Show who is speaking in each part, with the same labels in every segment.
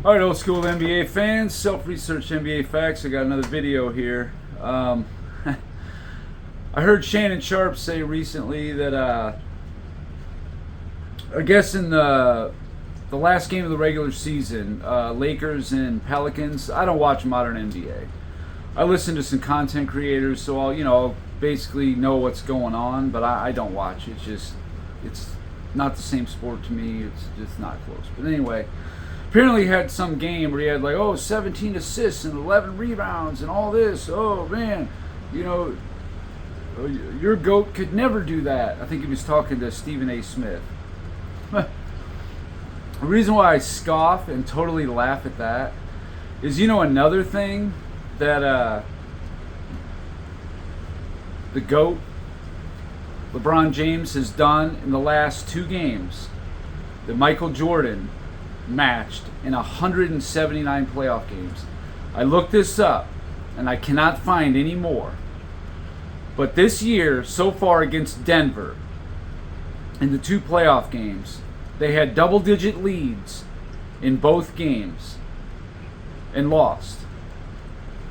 Speaker 1: All right, old school NBA fans, self-research NBA facts. I got another video here. I heard Shannon Sharp say recently that I guess in the last game of the regular season, Lakers and Pelicans. I don't watch modern NBA. I listen to some content creators, so I'll basically know what's going on, but I don't watch. It's not the same sport to me. It's just not close. But anyway. Apparently he had some game where he had 17 assists and 11 rebounds and all this. Oh man, your GOAT could never do that. I think he was talking to Stephen A. Smith. The reason why I scoff and totally laugh at that is, another thing that the GOAT, LeBron James, has done in the last two games that Michael Jordan matched in 179 playoff games. I looked this up and I cannot find any more. But this year, so far against Denver, in the two playoff games, they had double-digit leads in both games and lost.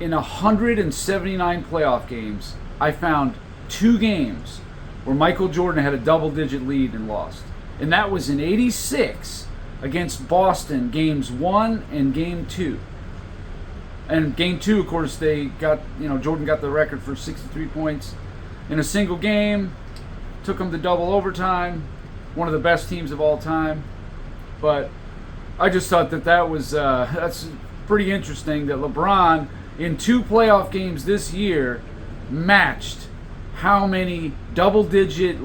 Speaker 1: In 179 playoff games, I found two games where Michael Jordan had a double-digit lead and lost. And that was in '86 against Boston, games 1 and game 2. And game 2, of course, they got, Jordan got the record for 63 points in a single game. Took them to double overtime. One of the best teams of all time. But I just thought that was that's pretty interesting that LeBron, in two playoff games this year, matched how many double-digit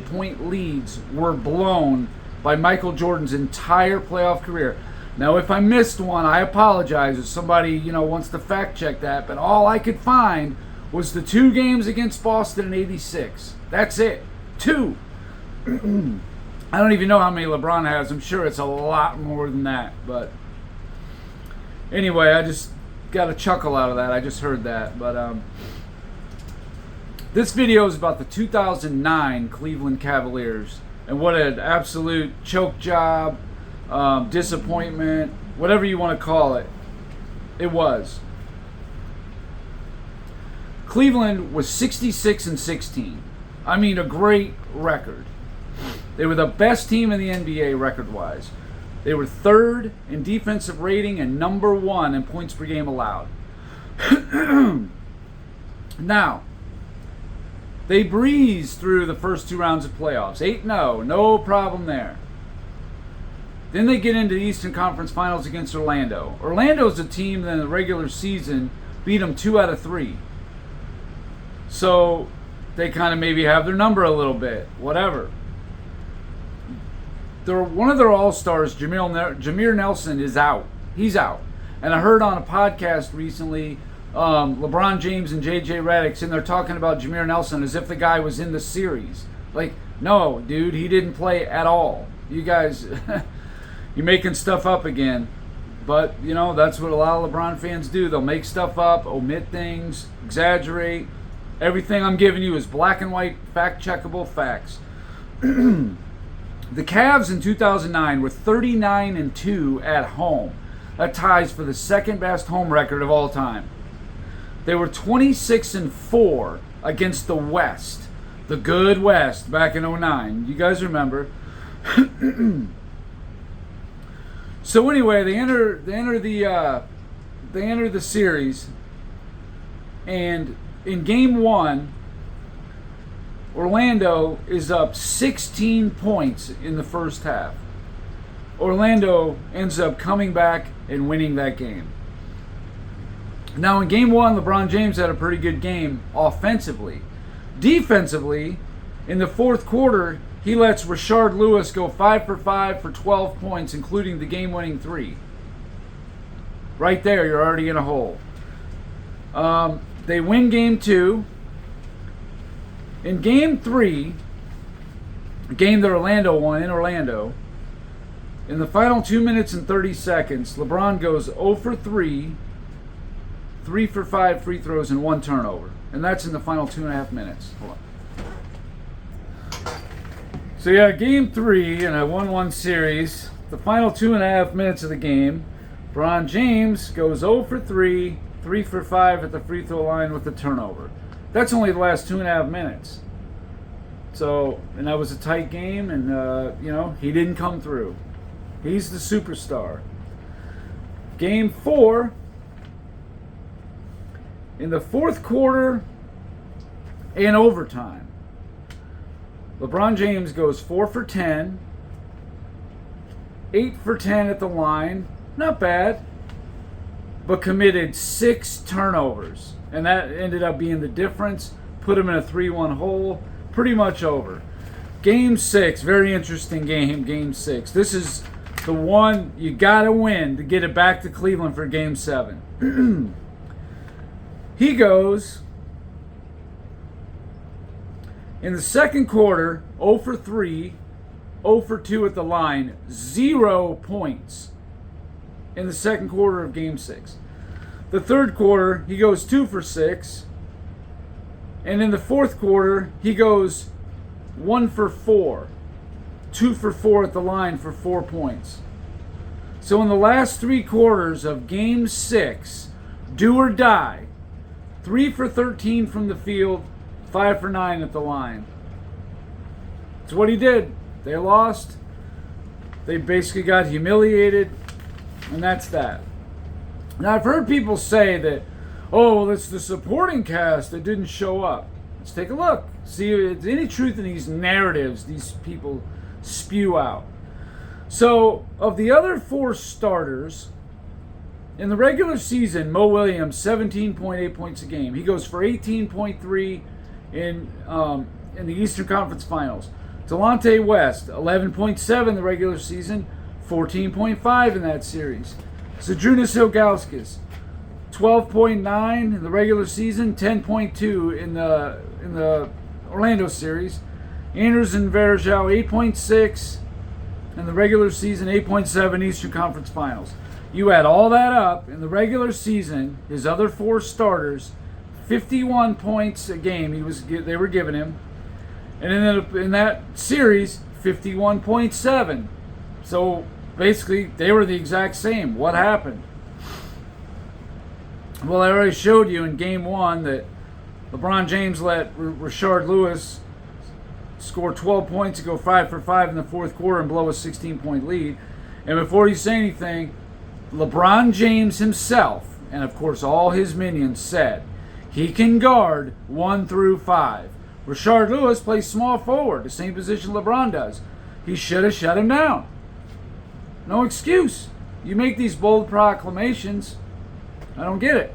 Speaker 1: point leads were blown by Michael Jordan's entire playoff career. Now, if I missed one, I apologize if somebody, wants to fact check that, but all I could find was the two games against Boston in '86. That's it. Two. I don't even know how many LeBron has. I'm sure it's a lot more than that, but anyway, I just got a chuckle out of that. I just heard that, but this video is about the 2009 Cleveland Cavaliers. And what an absolute choke job, disappointment, whatever you want to call it, it was. Cleveland was 66-16. I mean, a great record. They were the best team in the NBA record-wise. They were third in defensive rating and number 1 in points per game allowed. Now, they breezed through the first two rounds of playoffs. 8-0, no problem there. Then they get into the Eastern Conference Finals against Orlando. Orlando's a team that in the regular season beat them 2 out of 3. So they kind of maybe have their number a little bit, whatever. One of their all-stars, Jameer Nelson, is out. He's out. And I heard on a podcast recently, LeBron James and JJ Redick, and they're talking about Jameer Nelson as if the guy was in the series. No, dude, he didn't play at all. You guys, you're making stuff up again. But, that's what a lot of LeBron fans do. They'll make stuff up, omit things, exaggerate. Everything I'm giving you is black and white, fact-checkable facts. The Cavs in 2009 were 39-2 at home. That ties for the second-best home record of all time. They were 26-4 against the West, the good West, back in '09. You guys remember? So anyway, they enter the series, and in game 1, Orlando is up 16 points in the first half. Orlando ends up coming back and winning that game. Now, in game 1, LeBron James had a pretty good game offensively. Defensively, in the fourth quarter, he lets Rashard Lewis go 5 for 5 for 12 points, including the game-winning 3. Right there, you're already in a hole. They win game 2. In game 3, a game that Orlando won in Orlando, in the final 2 minutes and 30 seconds, LeBron goes 0 for 3, 3 for 5 free throws, and 1 turnover. And that's in the final 2.5 minutes. Hold on. So yeah, game 3 in a 1-1 series. the final 2.5 minutes of the game, LeBron James goes 0 for 3, 3 for 5 at the free throw line with the turnover. That's only the last 2.5 minutes. So, and that was a tight game, and, he didn't come through. He's the superstar. Game 4, in the fourth quarter and overtime, LeBron James goes 4 for 10, 8 for 10 at the line, not bad, but committed 6 turnovers. And that ended up being the difference, put him in a 3-1 hole, pretty much over. Game 6, very interesting game 6. This is the one you got to win to get it back to Cleveland for Game 7. He goes, in the second quarter, 0 for 3, 0 for 2 at the line, 0 points in the second quarter of Game 6. The third quarter, he goes 2 for 6. And in the fourth quarter, he goes 1 for 4. 2 for 4 at the line for 4 points. So in the last 3 quarters of Game 6, do or die, 3 for 13 from the field, 5 for 9 at the line. That's what he did. They lost. They basically got humiliated. And that's that. Now, I've heard people say that, oh, it's the supporting cast that didn't show up. Let's take a look. See if there's any truth in these narratives these people spew out. So, of the other 4 starters, in the regular season, Mo Williams, 17.8 points a game. He goes for 18.3 in the Eastern Conference Finals. Delonte West, 11.7 in the regular season, 14.5 in that series. Zydrunas Ilgauskas, 12.9 in the regular season, 10.2 in the Orlando series. Anderson Varejao, 8.6 in the regular season, 8.7 Eastern Conference Finals. You add all that up in the regular season, his other 4 starters, 51 points a game they were giving him, and in that series, 51.7. So basically, they were the exact same. What happened? Well, I already showed you in Game 1 that LeBron James let Rashard Lewis score 12 points and go 5 for 5 in the fourth quarter and blow a 16-point lead. And before you say anything, LeBron James himself, and of course all his minions, said he can guard 1 through 5. Rashard Lewis plays small forward, the same position LeBron does. He should have shut him down. No excuse. You make these bold proclamations. I don't get it.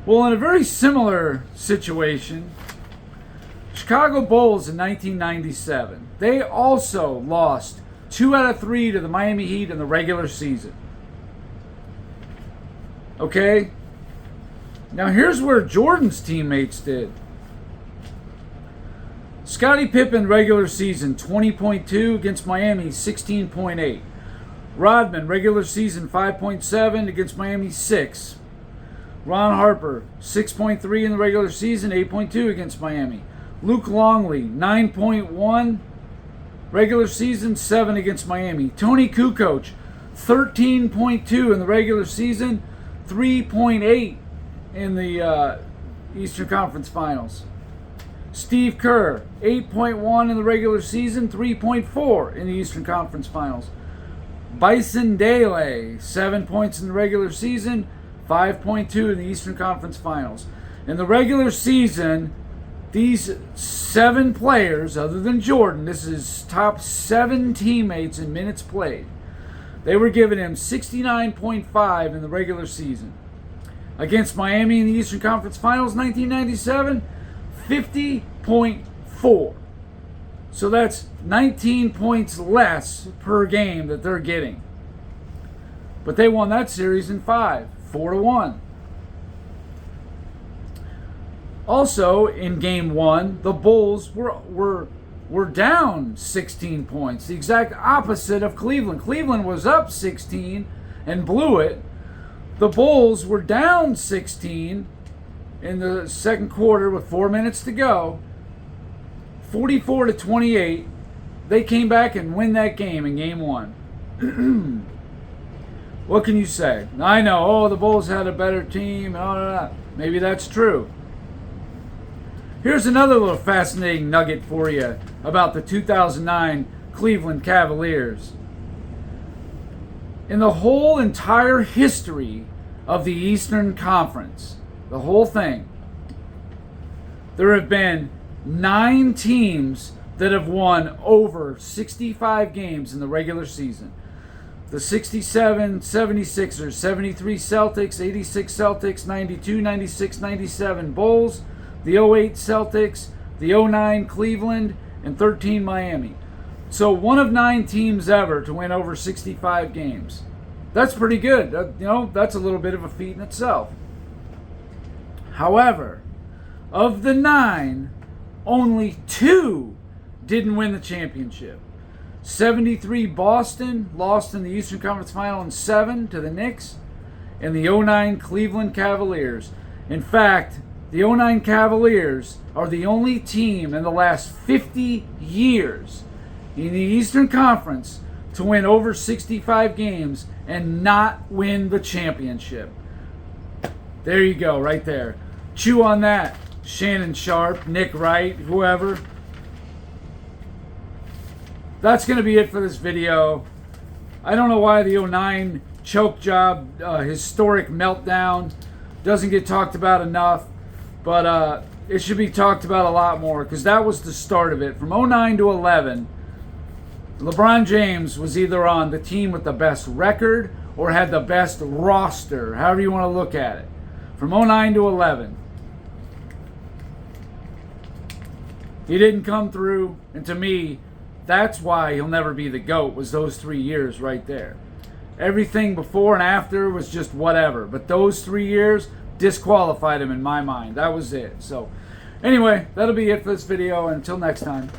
Speaker 1: Well, in a very similar situation, Chicago Bulls in 1997, they also lost 2 out of 3 to the Miami Heat in the regular season. Okay? Now here's where Jordan's teammates did. Scottie Pippen, regular season, 20.2 against Miami, 16.8. Rodman, regular season, 5.7 against Miami, 6. Ron Harper, 6.3 in the regular season, 8.2 against Miami. Luke Longley, 9.1 regular season, 7 against Miami. Tony Kukoc, 13.2 in the regular season, 3.8 in the Eastern Conference Finals. Steve Kerr, 8.1 in the regular season, 3.4 in the Eastern Conference Finals. Bison Dele, 7 points in the regular season, 5.2 in the Eastern Conference Finals. In the regular season, these 7 players, other than Jordan, this is top 7 teammates in minutes played. They were giving him 69.5 in the regular season. Against Miami in the Eastern Conference Finals 1997, 50.4. So that's 19 points less per game that they're getting. But they won that series in 5, 4-1. Also, in Game 1, the Bulls were down 16 points. The exact opposite of Cleveland. Cleveland was up 16 and blew it. The Bulls were down 16 in the second quarter with 4 minutes to go. 44-28. they came back and win that game in game 1. What can you say? I know, oh, the Bulls had a better team, and all that. Maybe that's true. Here's another little fascinating nugget for you about the 2009 Cleveland Cavaliers. In the whole entire history of the Eastern Conference, the whole thing, there have been 9 teams that have won over 65 games in the regular season. The 67 76ers, 73 Celtics, 86 Celtics, 92, 96, 97 Bulls, the 08 Celtics, the 09 Cleveland, and 13 Miami. So 1 of 9 teams ever to win over 65 games. That's pretty good. That's a little bit of a feat in itself. However, of the 9, only 2 didn't win the championship. 73 Boston lost in the Eastern Conference Final in 7 to the Knicks, and the 09 Cleveland Cavaliers. In fact, the 09 Cavaliers are the only team in the last 50 years in the Eastern Conference to win over 65 games and not win the championship. There you go, right there. Chew on that, Shannon Sharp, Nick Wright, whoever. That's going to be it for this video. I don't know why the 09 choke job, historic meltdown, doesn't get talked about enough. But it should be talked about a lot more, because that was the start of it. From 09 to 11, LeBron James was either on the team with the best record or had the best roster, however you want to look at it. From 09 to 11. He didn't come through, and to me, that's why he'll never be the GOAT, was those 3 years right there. Everything before and after was just whatever. But those 3 years disqualified him in my mind. That was it. So, anyway, that'll be it for this video. Until next time.